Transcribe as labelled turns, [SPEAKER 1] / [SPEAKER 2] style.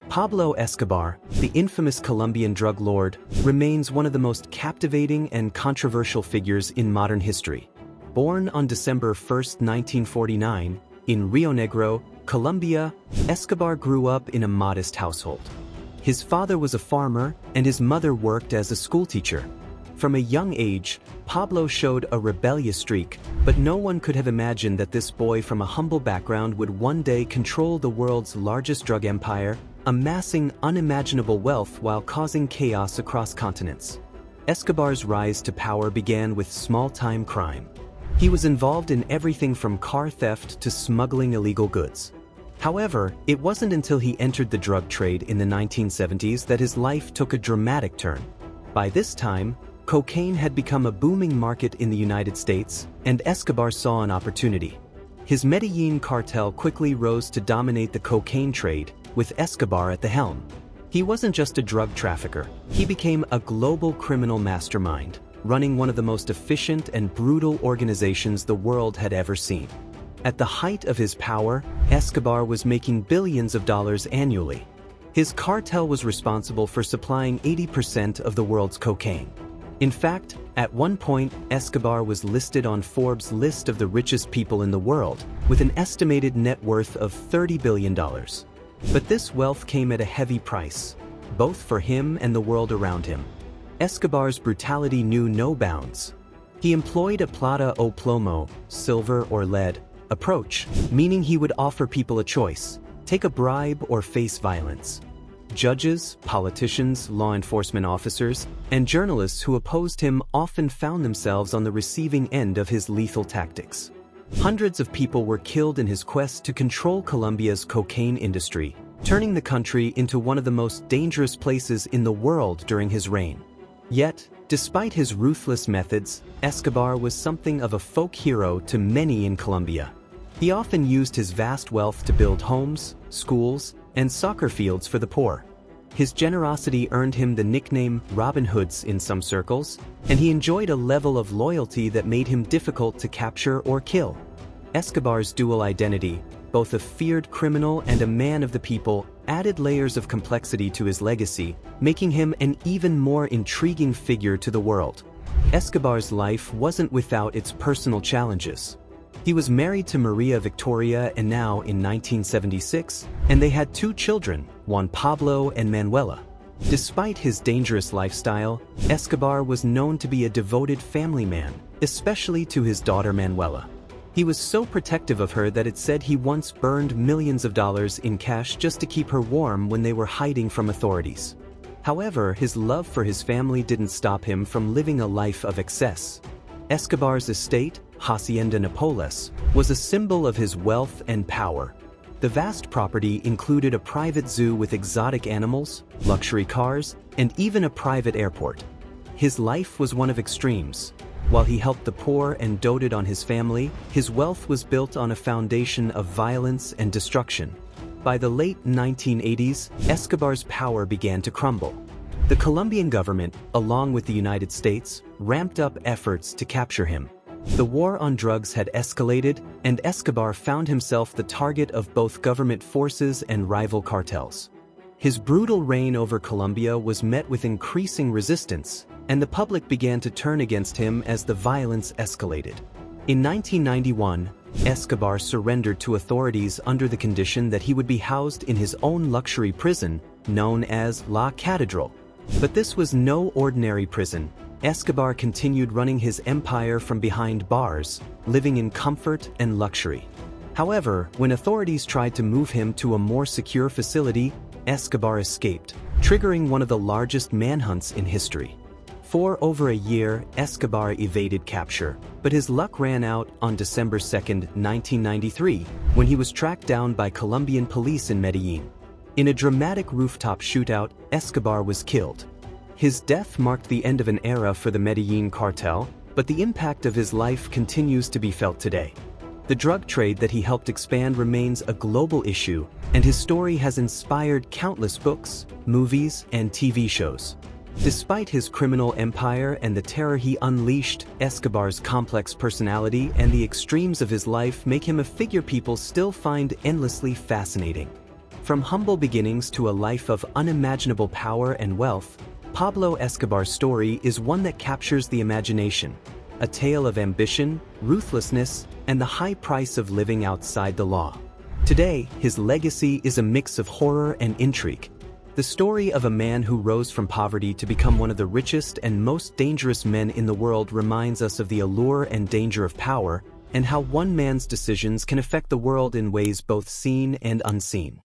[SPEAKER 1] Pablo Escobar, the infamous Colombian drug lord, remains one of the most captivating and controversial figures in modern history. Born on December 1, 1949, in Rio Negro, Colombia, Escobar grew up in a modest household. His father was a farmer, and his mother worked as a schoolteacher. From a young age, Pablo showed a rebellious streak, but no one could have imagined that this boy from a humble background would one day control the world's largest drug empire, amassing unimaginable wealth while causing chaos across continents. Escobar's rise to power began with small-time crime. He was involved in everything from car theft to smuggling illegal goods. However, it wasn't until he entered the drug trade in the 1970s that his life took a dramatic turn. By this time, cocaine had become a booming market in the United States, and Escobar saw an opportunity. His Medellín Cartel quickly rose to dominate the cocaine trade, with Escobar at the helm. He wasn't just a drug trafficker, he became a global criminal mastermind, running one of the most efficient and brutal organizations the world had ever seen. At the height of his power, Escobar was making billions of dollars annually. His cartel was responsible for supplying 80% of the world's cocaine. In fact, at one point, Escobar was listed on Forbes' list of the richest people in the world, with an estimated net worth of $30 billion. But this wealth came at a heavy price, both for him and the world around him. Escobar's brutality knew no bounds. He employed a plata o plomo, silver or lead, approach, meaning he would offer people a choice: take a bribe or face violence. Judges, politicians, law enforcement officers, and journalists who opposed him often found themselves on the receiving end of his lethal tactics. Hundreds of people were killed in his quest to control Colombia's cocaine industry, turning the country into one of the most dangerous places in the world during his reign. Yet, despite his ruthless methods, Escobar was something of a folk hero to many in Colombia. He often used his vast wealth to build homes, schools, and soccer fields for the poor. His generosity earned him the nickname Robin Hoods in some circles, and he enjoyed a level of loyalty that made him difficult to capture or kill. Escobar's dual identity, both a feared criminal and a man of the people, added layers of complexity to his legacy, making him an even more intriguing figure to the world. Escobar's life wasn't without its personal challenges. He was married to Maria Victoria Henao in 1976, and they had two children, Juan Pablo and Manuela. Despite his dangerous lifestyle, Escobar was known to be a devoted family man, especially to his daughter Manuela. He was so protective of her that it said he once burned millions of dollars in cash just to keep her warm when they were hiding from authorities. However, his love for his family didn't stop him from living a life of excess. Escobar's estate, Hacienda Napoles, was a symbol of his wealth and power. The vast property included a private zoo with exotic animals, luxury cars, and even a private airport. His life was one of extremes. While he helped the poor and doted on his family, his wealth was built on a foundation of violence and destruction. By the late 1980s, Escobar's power began to crumble. The Colombian government, along with the United States, ramped up efforts to capture him. The war on drugs had escalated, and Escobar found himself the target of both government forces and rival cartels. His brutal reign over Colombia was met with increasing resistance, and the public began to turn against him as the violence escalated. In 1991, Escobar surrendered to authorities under the condition that he would be housed in his own luxury prison, known as La Catedral. But this was no ordinary prison. Escobar continued running his empire from behind bars, living in comfort and luxury. However, when authorities tried to move him to a more secure facility, Escobar escaped, triggering one of the largest manhunts in history. For over a year, Escobar evaded capture, but his luck ran out on December 2, 1993, when he was tracked down by Colombian police in Medellín. In a dramatic rooftop shootout, Escobar was killed. His death marked the end of an era for the Medellín Cartel, but the impact of his life continues to be felt today. The drug trade that he helped expand remains a global issue, and his story has inspired countless books, movies, and TV shows. Despite his criminal empire and the terror he unleashed, Escobar's complex personality and the extremes of his life make him a figure people still find endlessly fascinating. From humble beginnings to a life of unimaginable power and wealth, Pablo Escobar's story is one that captures the imagination, a tale of ambition, ruthlessness, and the high price of living outside the law. Today, his legacy is a mix of horror and intrigue. The story of a man who rose from poverty to become one of the richest and most dangerous men in the world reminds us of the allure and danger of power, and how one man's decisions can affect the world in ways both seen and unseen.